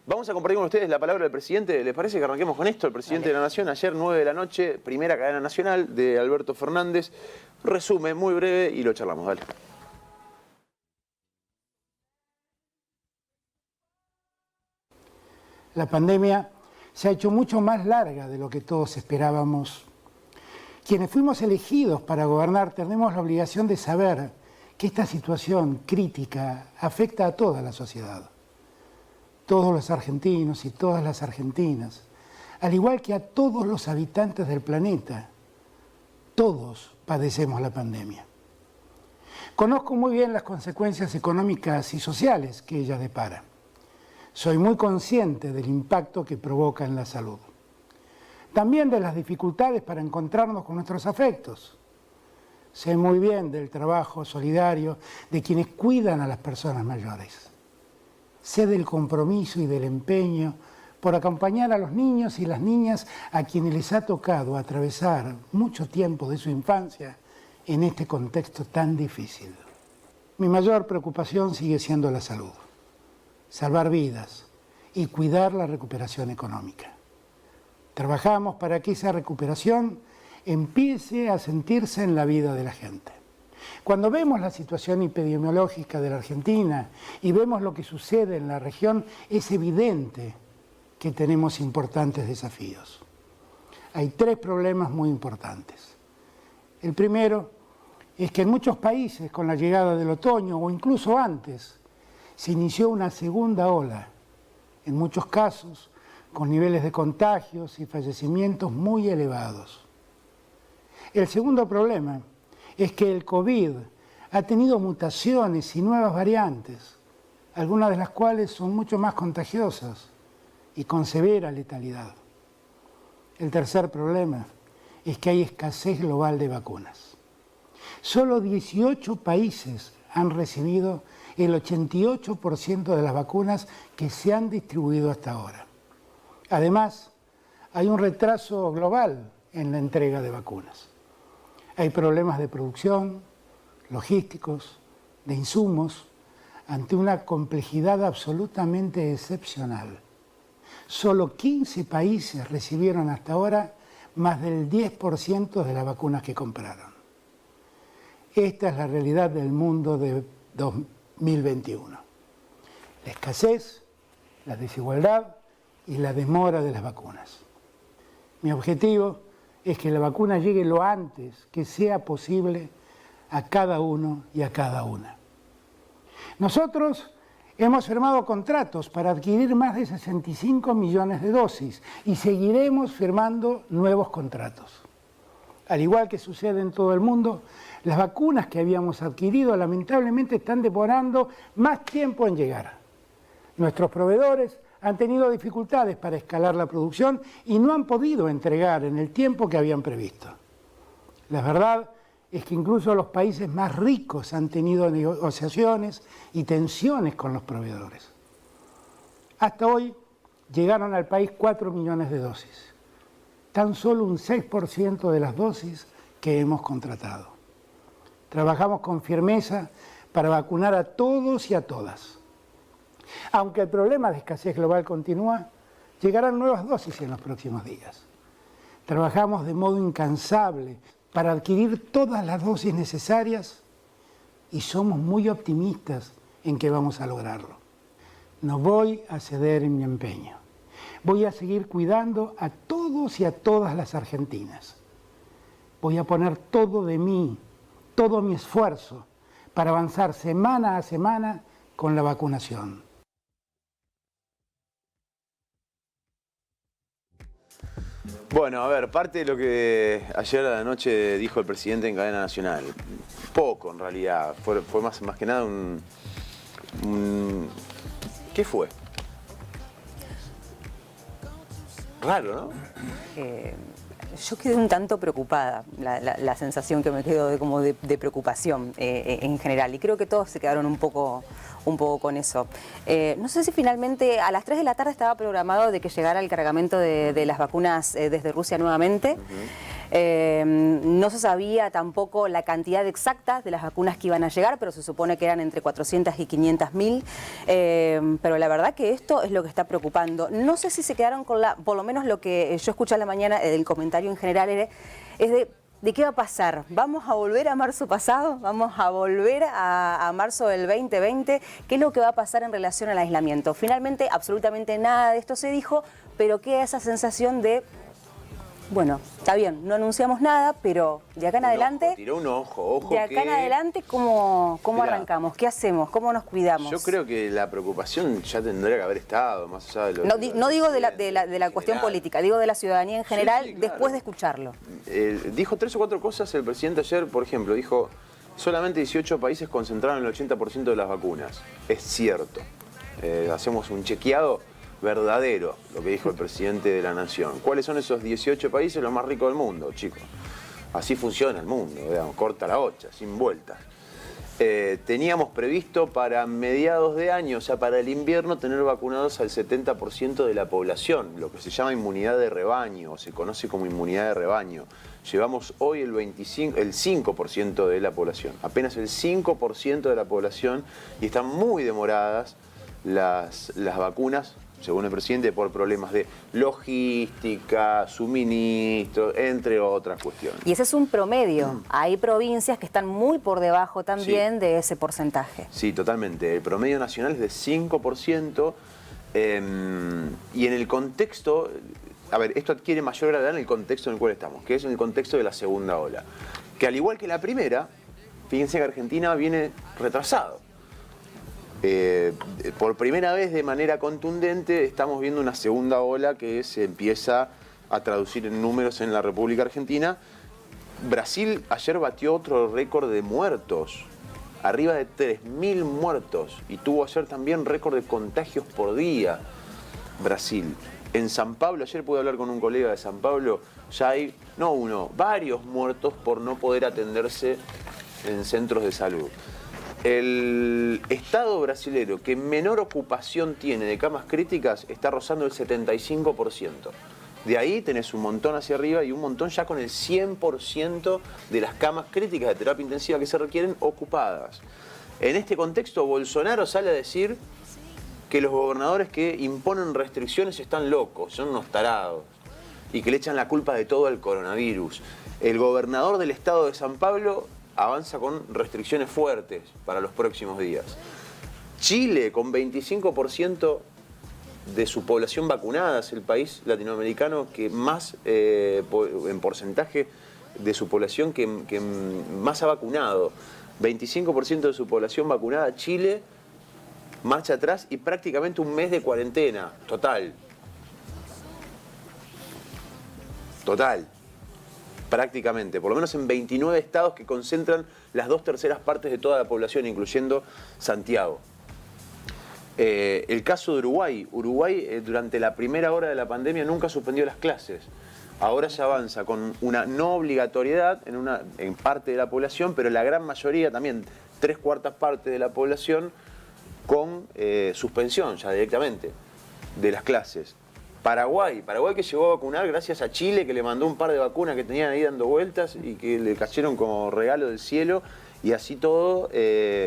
Vamos a compartir con ustedes la palabra del presidente. ¿Les parece que arranquemos con esto? El presidente de la Nación, ayer 9 de la noche, primera cadena nacional de Alberto Fernández. Resumen muy breve y lo charlamos. Dale. La pandemia se ha hecho mucho más larga de lo que todos esperábamos. Quienes fuimos elegidos para gobernar tenemos la obligación de saber que esta situación crítica afecta a toda la sociedad. Todos los argentinos y todas las argentinas, al igual que a todos los habitantes del planeta, todos padecemos la pandemia. Conozco muy bien las consecuencias económicas y sociales que ella depara. Soy muy consciente del impacto que provoca en la salud. También de las dificultades para encontrarnos con nuestros afectos. Sé muy bien del trabajo solidario de quienes cuidan a las personas mayores. Sé del compromiso y del empeño por acompañar a los niños y las niñas a quienes les ha tocado atravesar mucho tiempo de su infancia en este contexto tan difícil. Mi mayor preocupación sigue siendo la salud. Salvar vidas y cuidar la recuperación económica. Trabajamos para que esa recuperación empiece a sentirse en la vida de la gente. Cuando vemos la situación epidemiológica de la Argentina y vemos lo que sucede en la región, es evidente que tenemos importantes desafíos. Hay tres problemas muy importantes. El primero es que en muchos países, con la llegada del otoño o incluso antes, se inició una segunda ola, en muchos casos con niveles de contagios y fallecimientos muy elevados. El segundo problema es que el COVID ha tenido mutaciones y nuevas variantes, algunas de las cuales son mucho más contagiosas y con severa letalidad. El tercer problema es que hay escasez global de vacunas. Solo 18 países han recibido el 88% de las vacunas que se han distribuido hasta ahora. Además, hay un retraso global en la entrega de vacunas. Hay problemas de producción, logísticos, de insumos, ante una complejidad absolutamente excepcional. Solo 15 países recibieron hasta ahora más del 10% de las vacunas que compraron. Esta es la realidad del mundo de 2021. La escasez, la desigualdad y la demora de las vacunas. Mi objetivo es que la vacuna llegue lo antes que sea posible a cada uno y a cada una. Nosotros hemos firmado contratos para adquirir más de 65 millones de dosis y seguiremos firmando nuevos contratos. Al igual que sucede en todo el mundo, las vacunas que habíamos adquirido lamentablemente están demorando más tiempo en llegar. Nuestros proveedores han tenido dificultades para escalar la producción y no han podido entregar en el tiempo que habían previsto. La verdad es que incluso los países más ricos han tenido negociaciones y tensiones con los proveedores. Hasta hoy llegaron al país 4 millones de dosis. Tan solo un 6% de las dosis que hemos contratado. Trabajamos con firmeza para vacunar a todos y a todas. Aunque el problema de escasez global continúa, llegarán nuevas dosis en los próximos días. Trabajamos de modo incansable para adquirir todas las dosis necesarias y somos muy optimistas en que vamos a lograrlo. No voy a ceder en mi empeño. Voy a seguir cuidando a todos y a todas las argentinas. Voy a poner todo de mí, todo mi esfuerzo para avanzar semana a semana con la vacunación. Bueno, a ver, parte de lo que ayer a la noche dijo el presidente en cadena nacional. Poco, en realidad. Fue más que nada un... ¿Qué fue? Raro, ¿no? Yo quedé un tanto preocupada, la sensación que me quedó de preocupación en general, y creo que todos se quedaron un poco con eso. No sé si finalmente a las 3 de la tarde estaba programado de que llegara el cargamento de las vacunas desde Rusia nuevamente. No se sabía tampoco la cantidad exacta de las vacunas que iban a llegar, pero se supone que eran entre 400 y 500.000. Pero la verdad que esto es lo que está preocupando. No sé si se quedaron con por lo menos lo que yo escuché a la mañana, el comentario en general es de qué va a pasar. ¿Vamos a volver a marzo pasado? ¿Vamos a volver a marzo del 2020? ¿Qué es lo que va a pasar en relación al aislamiento? Finalmente, absolutamente nada de esto se dijo, pero queda esa sensación de, bueno, está bien, no anunciamos nada, pero de acá en adelante... Tiró un ojo. De acá en adelante, ¿cómo arrancamos? ¿Qué hacemos? ¿Cómo nos cuidamos? Yo creo que la preocupación ya tendría que haber estado, más allá de lo... No digo de la cuestión política, digo de la ciudadanía en general, Sí, claro. después de escucharlo. Dijo 3 o 4 cosas el presidente ayer, por ejemplo, dijo, solamente 18 países concentraron el 80% de las vacunas. Es cierto. Hacemos un chequeado verdadero, lo que dijo el presidente de la Nación. ¿Cuáles son esos 18 países? Los más ricos del mundo, chicos. Así funciona el mundo, digamos, corta la hocha, sin vueltas. Teníamos previsto para mediados de año, o sea, para el invierno, tener vacunados al 70% de la población, lo que se llama inmunidad de rebaño, o se conoce como inmunidad de rebaño. Llevamos hoy el 5% de la población, apenas el 5% de la población, y están muy demoradas las vacunas, según el presidente, por problemas de logística, suministro, entre otras cuestiones. Y ese es un promedio. Hay provincias que están muy por debajo también de ese porcentaje. Sí, totalmente. El promedio nacional es de 5%. Y en el contexto, a ver, esto adquiere mayor gravedad en el contexto en el cual estamos, que es en el contexto de la segunda ola. Que al igual que la primera, fíjense que Argentina viene retrasado. Por primera vez de manera contundente estamos viendo una segunda ola que se empieza a traducir en números en la República Argentina. Brasil ayer batió otro récord de muertos, arriba de 3.000 muertos, y tuvo ayer también récord de contagios por día. Brasil. En San Pablo, ayer pude hablar con un colega de San Pablo, ya hay, no uno, varios muertos por no poder atenderse en centros de salud. El estado brasilero que menor ocupación tiene de camas críticas está rozando el 75%. De ahí tenés un montón hacia arriba y un montón ya con el 100% de las camas críticas de terapia intensiva que se requieren ocupadas. En este contexto, Bolsonaro sale a decir que los gobernadores que imponen restricciones están locos, son unos tarados, y que le echan la culpa de todo al coronavirus. El gobernador del estado de San Pablo avanza con restricciones fuertes para los próximos días. Chile, con 25% de su población vacunada, es el país latinoamericano que más, en porcentaje de su población, que más ha vacunado. 25% de su población vacunada. Chile marcha atrás y prácticamente un mes de cuarentena. Total. Prácticamente, por lo menos en 29 estados que concentran las 2/3 partes de toda la población, incluyendo Santiago. El caso de Uruguay. Uruguay, durante la primera hora de la pandemia, nunca suspendió las clases. Ahora ya avanza con una no obligatoriedad en parte de la población, pero la gran mayoría, también 3/4 partes de la población, con suspensión ya directamente de las clases. Paraguay que llegó a vacunar gracias a Chile, que le mandó un par de vacunas que tenían ahí dando vueltas y que le cayeron como regalo del cielo, y así todo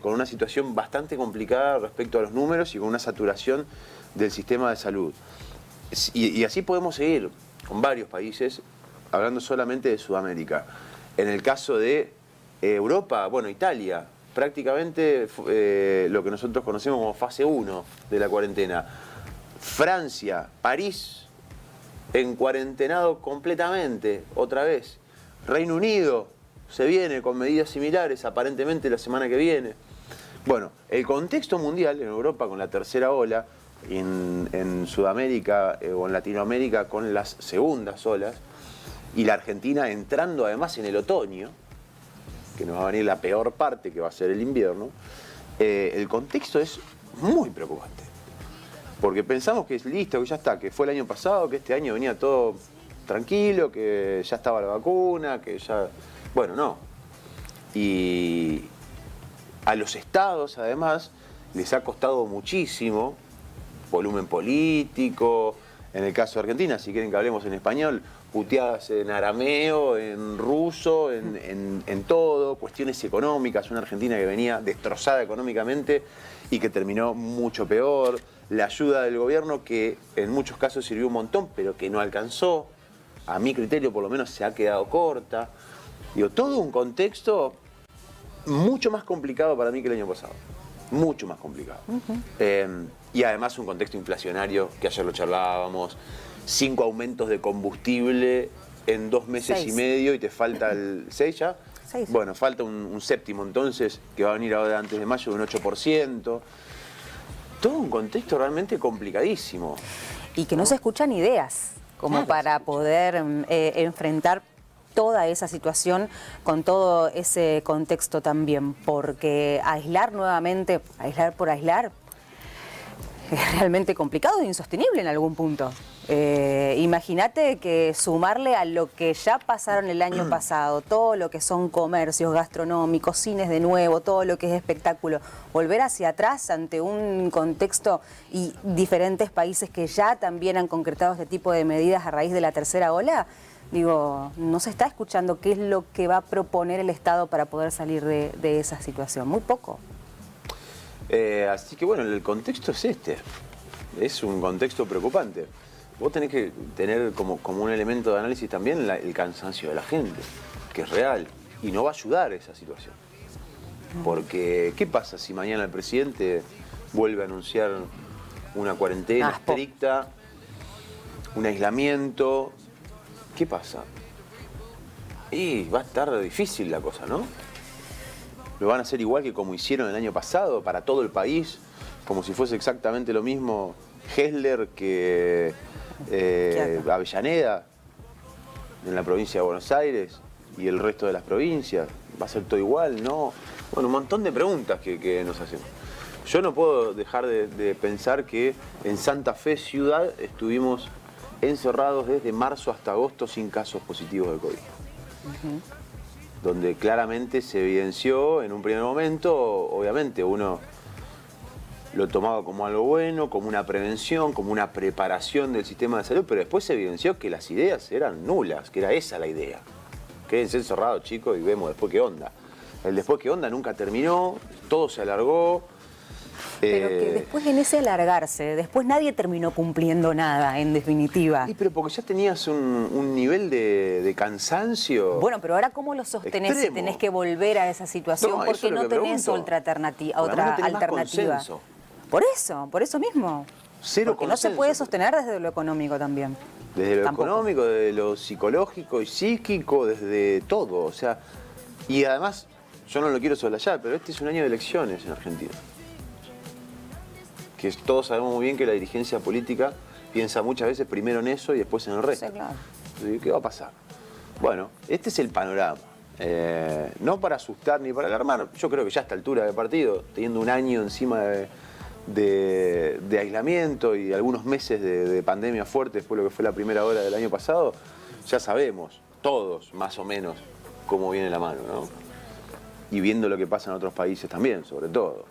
con una situación bastante complicada respecto a los números y con una saturación del sistema de salud. Y así podemos seguir con varios países, hablando solamente de Sudamérica. En el caso de Europa, bueno, Italia, prácticamente lo que nosotros conocemos como fase 1 de la cuarentena. Francia, París, en cuarentenado completamente, otra vez. Reino Unido se viene con medidas similares, aparentemente la semana que viene. Bueno, el contexto mundial en Europa con la tercera ola, en Sudamérica o en Latinoamérica con las segundas olas, y la Argentina entrando además en el otoño, que nos va a venir la peor parte, que va a ser el invierno, el contexto es muy preocupante. Porque pensamos que es listo, que ya está, que fue el año pasado, que este año venía todo tranquilo, que ya estaba la vacuna, que ya... Bueno, no. Y a los estados, además, les ha costado muchísimo volumen político, En el caso de Argentina, si quieren que hablemos en español, puteadas en arameo, en ruso, en todo, cuestiones económicas, una Argentina que venía destrozada económicamente y que terminó mucho peor, la ayuda del gobierno que en muchos casos sirvió un montón, pero que no alcanzó, a mi criterio por lo menos se ha quedado corta. Digo, todo un contexto mucho más complicado para mí que el año pasado, mucho más complicado. Y además un contexto inflacionario, que ayer lo charlábamos, 5 aumentos de combustible en 2 meses 6. y medio y te falta el 6 ya. 6. Bueno, falta un séptimo entonces, que va a venir ahora antes de mayo, de un 8%. Todo un contexto realmente complicadísimo. Y que no se escuchan ideas como Nada para poder enfrentar toda esa situación con todo ese contexto también, porque aislar nuevamente, aislar por aislar, es realmente complicado e insostenible en algún punto. Imagínate que sumarle a lo que ya pasaron el año pasado, todo lo que son comercios gastronómicos, cines de nuevo, todo lo que es espectáculo, volver hacia atrás ante un contexto y diferentes países que ya también han concretado este tipo de medidas a raíz de la tercera ola, digo, no se está escuchando qué es lo que va a proponer el Estado para poder salir de esa situación, muy poco. Así que bueno, el contexto es este. Es un contexto preocupante. Vos tenés que tener como un elemento de análisis también el cansancio de la gente, que es real, y no va a ayudar esa situación. Porque, ¿qué pasa si mañana el presidente vuelve a anunciar una cuarentena estricta, un aislamiento? ¿Qué pasa? Y va a estar difícil la cosa, ¿no? Lo van a hacer igual que como hicieron el año pasado, para todo el país, como si fuese exactamente lo mismo Hessler que Avellaneda, en la provincia de Buenos Aires y el resto de las provincias. ¿Va a ser todo igual? No. Bueno, un montón de preguntas que nos hacemos. Yo no puedo dejar de pensar que en Santa Fe ciudad estuvimos encerrados desde marzo hasta agosto sin casos positivos de COVID. Donde claramente se evidenció en un primer momento, obviamente uno lo tomaba como algo bueno, como una prevención, como una preparación del sistema de salud, pero después se evidenció que las ideas eran nulas, que era esa la idea. Quédense encerrados, chicos, y vemos después qué onda. El después qué onda nunca terminó, todo se alargó. Pero que después en ese alargarse, después nadie terminó cumpliendo nada, en definitiva. Pero porque ya tenías un nivel de cansancio. Bueno, pero ahora ¿cómo lo sostenés si extremo. tenés que volver a esa situación? No, Porque no tenés otra alternativa. Por eso mismo. Cero porque no se consenso. puede sostener desde lo económico también. Desde lo Tampoco. económico, desde lo psicológico y psíquico, desde todo. O sea, y además, yo no lo quiero soslayar, pero este es un año de elecciones en Argentina. Que todos sabemos muy bien que la dirigencia política piensa muchas veces primero en eso y después en el resto. Sí, claro. Entonces, ¿qué va a pasar? Bueno, este es el panorama. No para asustar ni para alarmar. Yo creo que ya a esta altura del partido, teniendo un año encima de aislamiento y algunos meses de pandemia fuerte después de lo que fue la primera hora del año pasado, ya sabemos, todos más o menos, cómo viene la mano, ¿no? Y viendo lo que pasa en otros países también, sobre todo.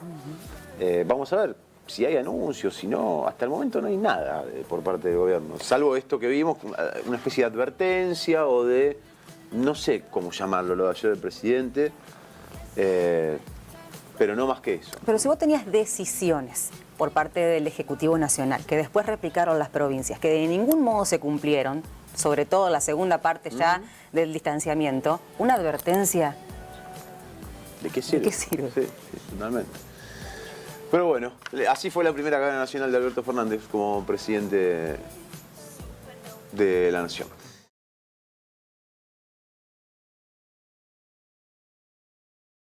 Vamos a ver si hay anuncios, si no, hasta el momento no hay nada por parte del gobierno, salvo esto que vimos, una especie de advertencia o de, no sé cómo llamarlo, lo de ayer del presidente, pero no más que eso. Pero si vos tenías decisiones por parte del Ejecutivo Nacional, que después replicaron las provincias, que de ningún modo se cumplieron, sobre todo la segunda parte ya del distanciamiento, una advertencia. ¿De qué sirve? ¿De qué sirve? Sí, totalmente. Pero bueno, así fue la primera cadena nacional de Alberto Fernández como presidente de la Nación.